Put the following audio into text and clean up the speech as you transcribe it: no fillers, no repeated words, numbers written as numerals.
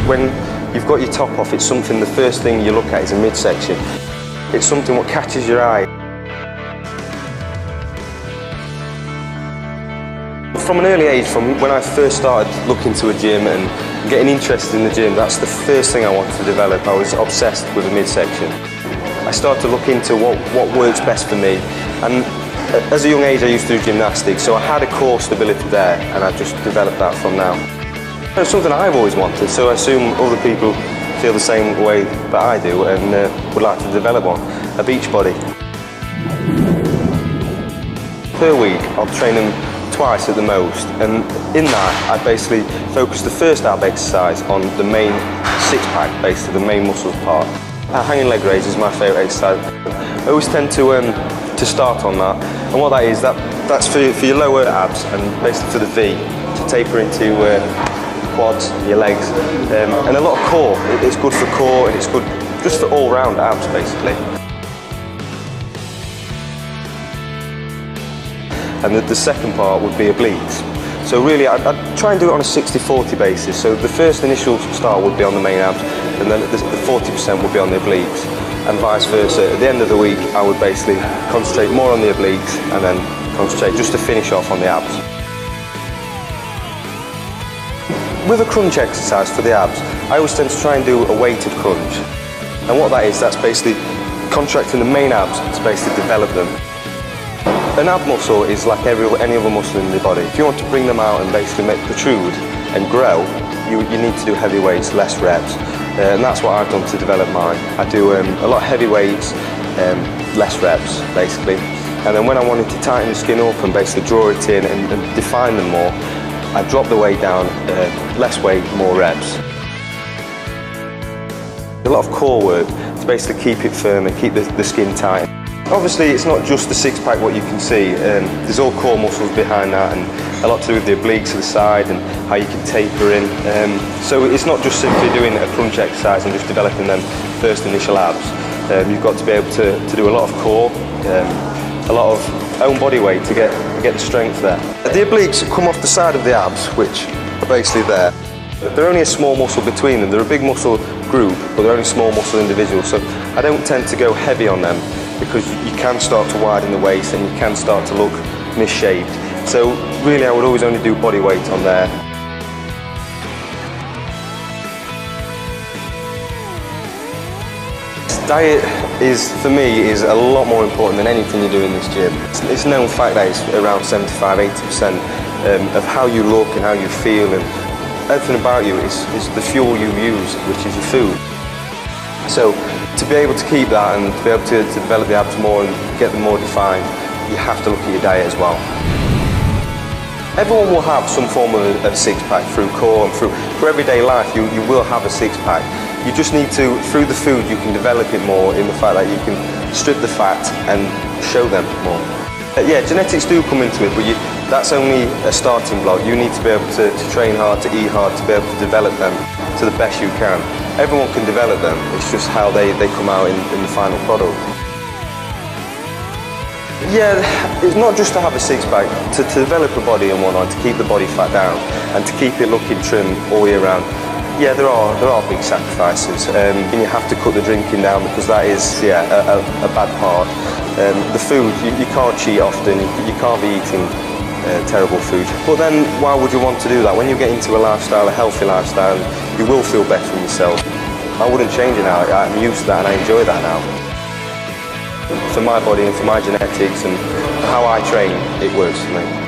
When you've got your top off, it's something, the first thing you look at is a midsection. It's something what catches your eye. From an early age, from when I first started looking to a gym and getting interested in the gym, that's the first thing I wanted to develop. I was obsessed with the midsection. I started to look into what works best for me, and as a young age I used to do gymnastics, so I had a core stability there, and I just developed that from now. It's something I've always wanted, so I assume other people feel the same way that I do and would like to develop one, a beach body. Per week I'll train them twice at the most, and in that I basically focus the first ab exercise on the main six-pack, basically the main muscles part. Hanging leg raise is my favourite exercise. I always tend to start on that, and what that is, that's for your lower abs and basically for the V, to taper into quads, your legs, and a lot of core. It's good for core and it's good just for all-round abs basically. And the second part would be obliques. So really I'd try and do it on a 60-40 basis. So the first initial start would be on the main abs, and then the 40% would be on the obliques, and vice versa. At the end of the week I would basically concentrate more on the obliques and then concentrate just to finish off on the abs. With a crunch exercise for the abs, I always tend to try and do a weighted crunch. And what that is, that's basically contracting the main abs to basically develop them. An ab muscle is like any other muscle in the body. If you want to bring them out and basically make protrude and grow, you need to do heavy weights, less reps. And that's what I've done to develop mine. I do a lot of heavy weights, less reps basically. And then when I wanted to tighten the skin up and basically draw it in and define them more, I drop the weight down, less weight, more reps. A lot of core work to basically keep it firm and keep the skin tight. Obviously it's not just the six-pack what you can see, there's all core muscles behind that, and a lot to do with the obliques to the side and how you can taper in. So it's not just simply doing a crunch exercise and just developing them first initial abs. You've got to be able to do a lot of core, a lot of own body weight to get the strength there. The obliques come off the side of the abs, which are basically there. They're only a small muscle between them. They're a big muscle group, but they're only small muscle individuals. So I don't tend to go heavy on them, because you can start to widen the waist and you can start to look misshaped. So really I would always only do body weight on there. Diet for me is a lot more important than anything you do in this gym. It's known fact that it's around 75–80% of how you look and how you feel, and everything about you is the fuel you use, which is your food. So to be able to keep that and to be able to develop the abs more and get them more defined, you have to look at your diet as well. Everyone will have some form of a six-pack through core and through everyday life. You will have a six-pack. You just need to, through the food, you can develop it more in the fact that you can strip the fat and show them more. Yeah, genetics do come into it, but that's only a starting block. You need to be able to train hard, to eat hard, to be able to develop them to the best you can. Everyone can develop them, it's just how they come out in the final product. Yeah, it's not just to have a six-pack, to develop a body and whatnot, to keep the body fat down and to keep it looking trim all year round. Yeah, there are big sacrifices, and you have to cut the drinking down, because that is a bad part. The food, you can't cheat often, you can't be eating terrible food. But then why would you want to do that? When you get into a lifestyle, a healthy lifestyle, you will feel better in yourself. I wouldn't change it now. I'm used to that and I enjoy that now. For my body and for my genetics and how I train, it works for me.